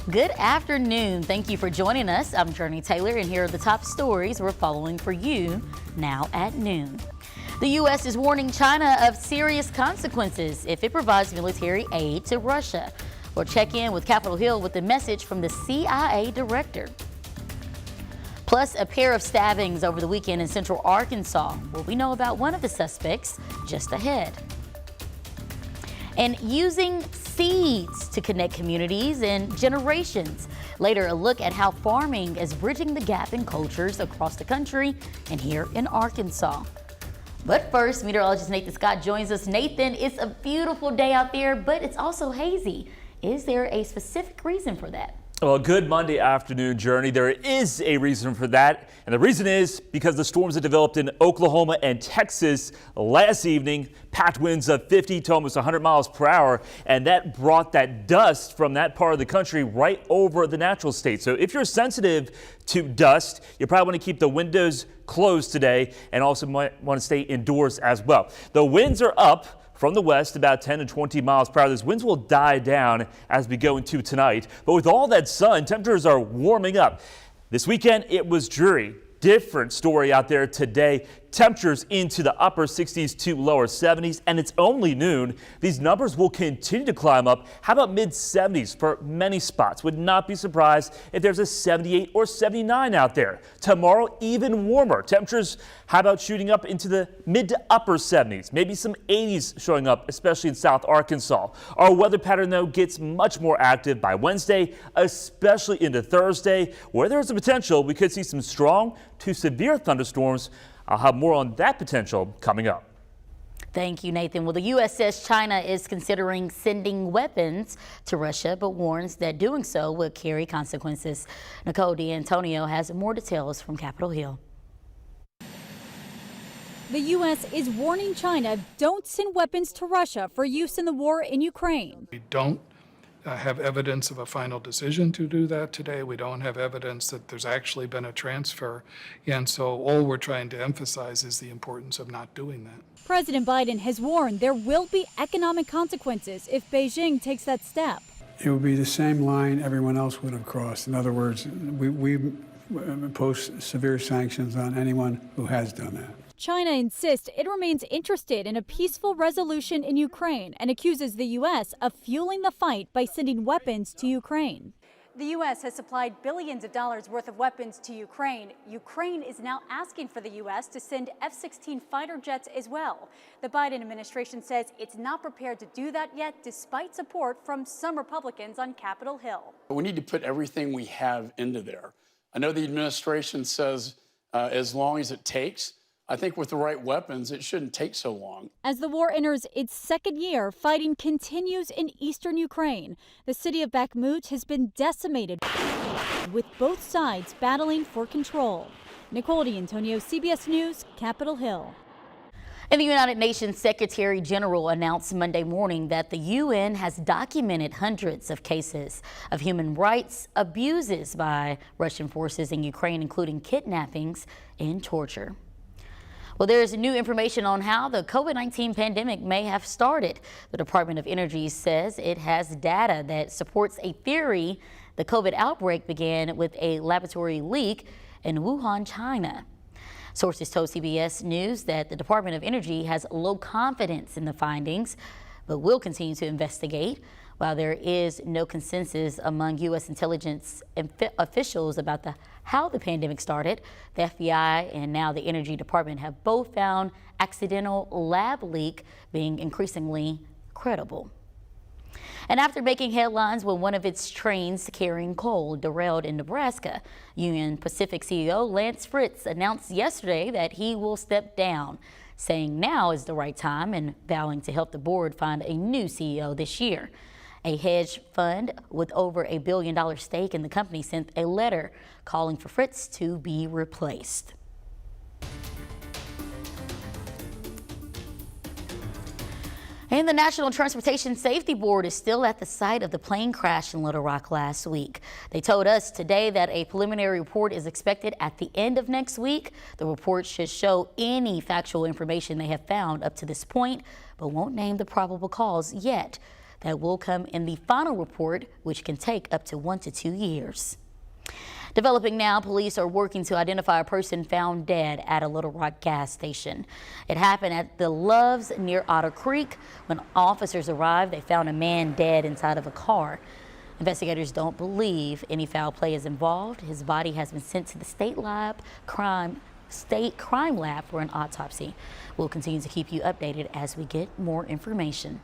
Good afternoon. Thank you for joining us. I'm Jurnee Taylor, and here are the top stories we're following for you now at noon. The U.S. is warning China of serious consequences if it provides military aid to Russia. We'll check in with Capitol Hill with a message from the CIA director. Plus, a pair of stabbings over the weekend in central Arkansas. Well, we know about one of the suspects just ahead. And using seeds to connect communities and generations. Later, a look at how farming is bridging the gap in cultures across the country and here in Arkansas. But first, meteorologist Nathan Scott joins us. Nathan, it's a beautiful day out there, but it's also hazy. Is there a specific reason for that? Well, good Monday afternoon, Jurnee. There is a reason for that, and the reason is because the storms that developed in Oklahoma and Texas last evening, packed winds of 50 to almost 100 miles per hour, and that brought that dust from that part of the country right over the natural state. So if you're sensitive to dust, you probably want to keep the windows closed today and also might want to stay indoors as well. The winds are up from the west, about 10 to 20 miles per hour. Those winds will die down as we go into tonight. But with all that sun, temperatures are warming up. This weekend, it was dreary. Different story out there today. Temperatures into the upper 60s to lower 70s, and it's only noon. These numbers will continue to climb up. How about mid 70s for many spots? Would not be surprised if there's a 78 or 79 out there. Tomorrow, even warmer. Temperatures, how about shooting up into the mid to upper 70s? Maybe some 80s showing up, especially in South Arkansas. Our weather pattern, though, gets much more active by Wednesday, especially into Thursday, where there's a potential we could see some strong to severe thunderstorms. I'll have more on that potential coming up. Thank you, Nathan. Well, the U.S. says China is considering sending weapons to Russia, but warns that doing so will carry consequences. Nicole D'Antonio has more details from Capitol Hill. The U.S. is warning China, don't send weapons to Russia for use in the war in Ukraine. We don't have evidence of a final decision to do that today. We don't have evidence that there's actually been a transfer. And so all we're trying to emphasize is the importance of not doing that. President Biden has warned there will be economic consequences if Beijing takes that step. It would be the same line everyone else would have crossed. In other words, we impose severe sanctions on anyone who has done that. China insists it remains interested in a peaceful resolution in Ukraine and accuses the U.S. of fueling the fight by sending weapons to Ukraine. The U.S. has supplied billions of dollars worth of weapons to Ukraine. Ukraine is now asking for the U.S. to send F-16 fighter jets as well. The Biden administration says it's not prepared to do that yet, despite support from some Republicans on Capitol Hill. We need to put everything we have into there. I know the administration says as long as it takes. I think with the right weapons, it shouldn't take so long. As the war enters its second year, fighting continues in eastern Ukraine. The city of Bakhmut has been decimated, with both sides battling for control. Nicole D'Antonio, CBS News, Capitol Hill. And the United Nations Secretary General announced Monday morning that the UN has documented hundreds of cases of human rights abuses by Russian forces in Ukraine, including kidnappings and torture. Well, there's new information on how the COVID-19 pandemic may have started. The Department of Energy says it has data that supports a theory the COVID outbreak began with a laboratory leak in Wuhan, China. Sources told CBS News that the Department of Energy has low confidence in the findings, but will continue to investigate. While there is no consensus among U.S. intelligence officials about how the pandemic started, the FBI and now the Energy Department have both found accidental lab leak being increasingly credible. And after making headlines when one of its trains carrying coal derailed in Nebraska, Union Pacific CEO Lance Fritz announced yesterday that he will step down, saying now is the right time and vowing to help the board find a new CEO this year. A hedge fund with over $1 billion stake in the company sent a letter calling for Fritz to be replaced. And the National Transportation Safety Board is still at the site of the plane crash in Little Rock last week. They told us today that a preliminary report is expected at the end of next week. The report should show any factual information they have found up to this point, but won't name the probable cause yet. That will come in the final report, which can take up to 1 to 2 years. Developing now, police are working to identify a person found dead at a Little Rock gas station. It happened at the Loves near Otter Creek. When officers arrived, they found a man dead inside of a car. Investigators don't believe any foul play is involved. His body has been sent to the state crime lab for an autopsy. We'll continue to keep you updated as we get more information.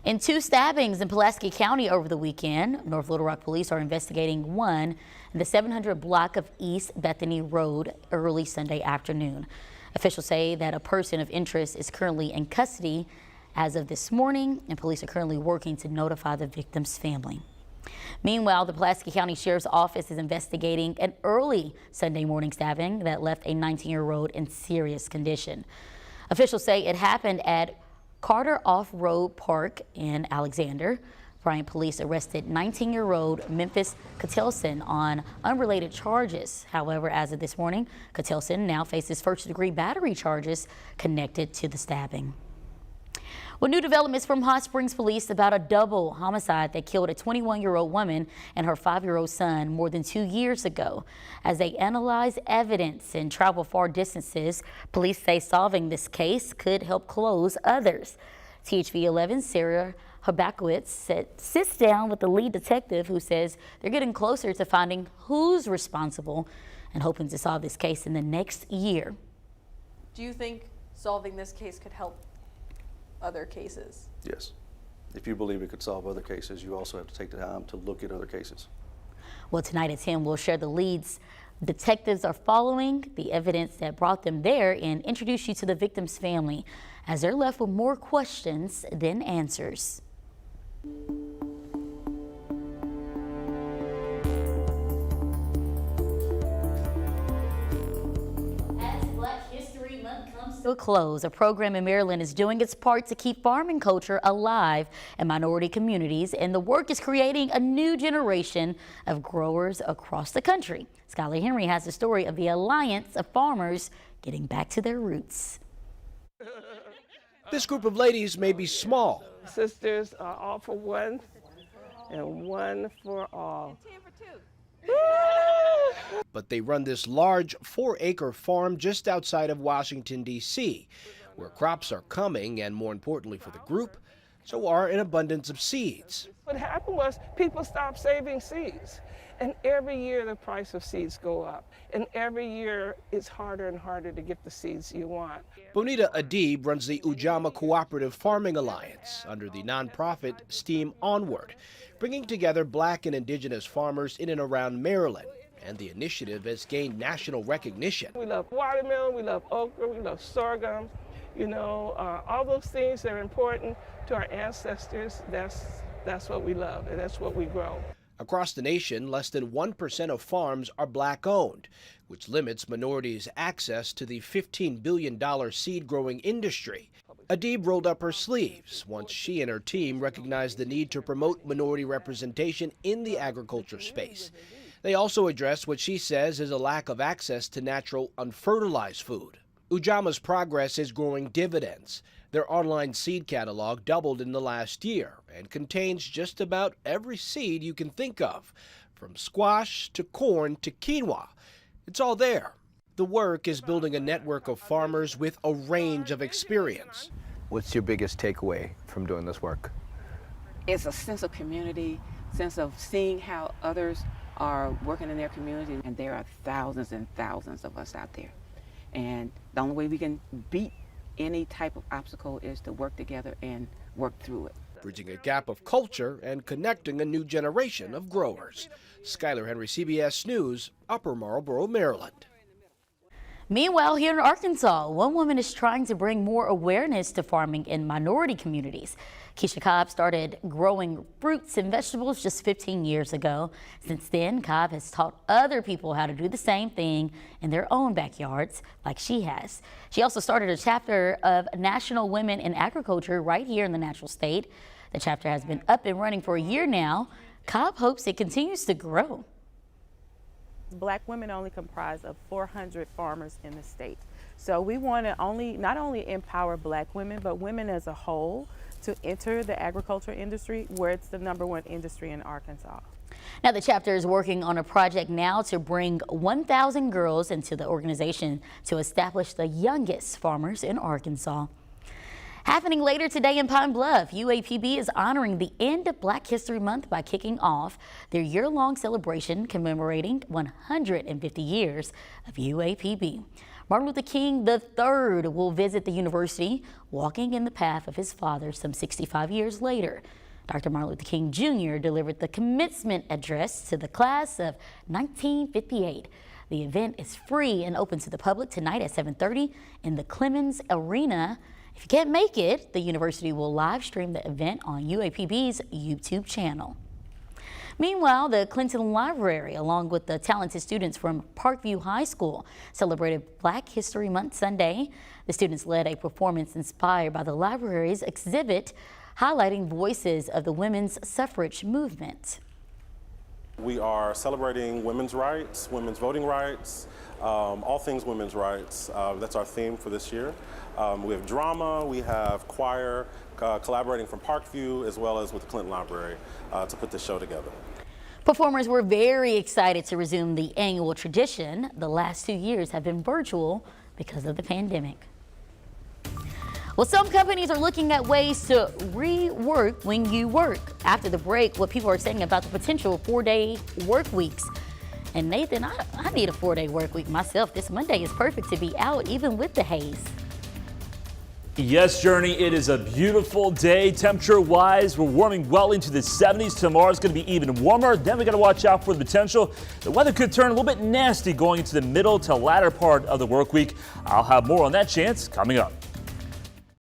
In 2 stabbings in Pulaski County over the weekend, North Little Rock police are investigating one in the 700 block of East Bethany Road early Sunday afternoon. Officials say that a person of interest is currently in custody as of this morning, and police are currently working to notify the victim's family. Meanwhile, the Pulaski County Sheriff's Office is investigating an early Sunday morning stabbing that left a 19-year-old in serious condition. Officials say it happened at Carter Off-Road Park in Alexander. Bryant police arrested 19-year-old Memphis Catelson on unrelated charges. However, as of this morning, Catelson now faces first-degree battery charges connected to the stabbing. Well, new developments from Hot Springs police about a double homicide that killed a 21-year-old woman and her 5-year-old son more than 2 years ago. As they analyze evidence and travel far distances, police say solving this case could help close others. THV 11 Sarah Habakowitz sits down with the lead detective who says they're getting closer to finding who's responsible and hoping to solve this case in the next year. Do you think solving this case could help other cases? Yes. If you believe it could solve other cases, you also have to take the time to look at other cases. Well, tonight at 10, we'll share the leads detectives are following, the evidence that brought them there, and introduce you to the victim's family as they're left with more questions than answers. To a close, a program in Maryland is doing its part to keep farming culture alive in minority communities, and the work is creating a new generation of growers across the country. Skylar Henry has the story of the Alliance of Farmers getting back to their roots. This group of ladies may be small. Sisters are all for one and one for all. But they run this large 4-acre farm just outside of Washington, D.C., where crops are coming, and more importantly for the group, so are an abundance of seeds. What happened was people stopped saving seeds, and every year the price of seeds go up, and every year it's harder and harder to get the seeds you want. Bonita Adib runs the Ujamaa Cooperative Farming Alliance under the nonprofit STEAM Onward, bringing together Black and Indigenous farmers in and around Maryland. And the initiative has gained national recognition. We love watermelon, we love okra, we love sorghum, all those things that are important to our ancestors. That's what we love, and that's what we grow. Across the nation, less than 1% of farms are Black-owned, which limits minorities' access to the $15 billion seed-growing industry. Adib rolled up her sleeves once she and her team recognized the need to promote minority representation in the agriculture space. They also address what she says is a lack of access to natural, unfertilized food. Ujama's progress is growing dividends. Their online seed catalog doubled in the last year and contains just about every seed you can think of, from squash to corn to quinoa. It's all there. The work is building a network of farmers with a range of experience. What's your biggest takeaway from doing this work? It's a sense of community, sense of seeing how others are working in their community, and there are thousands and thousands of us out there. And the only way we can beat any type of obstacle is to work together and work through it. Bridging a gap of culture and connecting a new generation of growers. Skylar Henry, CBS News, Upper Marlboro, Maryland. Meanwhile, here in Arkansas, one woman is trying to bring more awareness to farming in minority communities. Keisha Cobb started growing fruits and vegetables just 15 years ago. Since then, Cobb has taught other people how to do the same thing in their own backyards like she has. She also started a chapter of National Women in Agriculture right here in the Natural State. The chapter has been up and running for a year now. Cobb hopes it continues to grow. Black women only comprise of 400 farmers in the state. So we want to not only empower Black women, but women as a whole to enter the agriculture industry, where it's the #1 industry in Arkansas. Now, the chapter is working on a project now to bring 1,000 girls into the organization to establish the youngest farmers in Arkansas. Happening later today in Pine Bluff, UAPB is honoring the end of Black History Month by kicking off their year-long celebration commemorating 150 years of UAPB. Martin Luther King III will visit the university, walking in the path of his father some 65 years later. Dr. Martin Luther King Jr. delivered the commencement address to the class of 1958. The event is free and open to the public tonight at 7:30 in the Clemens Arena. If you can't make it, the university will live stream the event on UAPB's YouTube channel. Meanwhile, the Clinton Library, along with the talented students from Parkview High School, celebrated Black History Month Sunday. The students led a performance inspired by the library's exhibit, highlighting voices of the women's suffrage movement. We are celebrating women's rights, women's voting rights, all things women's rights. That's our theme for this year. We have drama, we have choir, collaborating from Parkview as well as with the Clinton Library to put this show together. Performers were very excited to resume the annual tradition. The last 2 years have been virtual because of the pandemic. Well, some companies are looking at ways to rework when you work. After the break, what people are saying about the potential 4-day work weeks. And Nathan, I need a 4-day work week myself. This Monday is perfect to be out, even with the haze. Yes, Jurnee, it is a beautiful day. Temperature-wise, we're warming well into the 70s. Tomorrow's going to be even warmer. Then we got to watch out for the potential. The weather could turn a little bit nasty going into the middle to latter part of the work week. I'll have more on that chance coming up.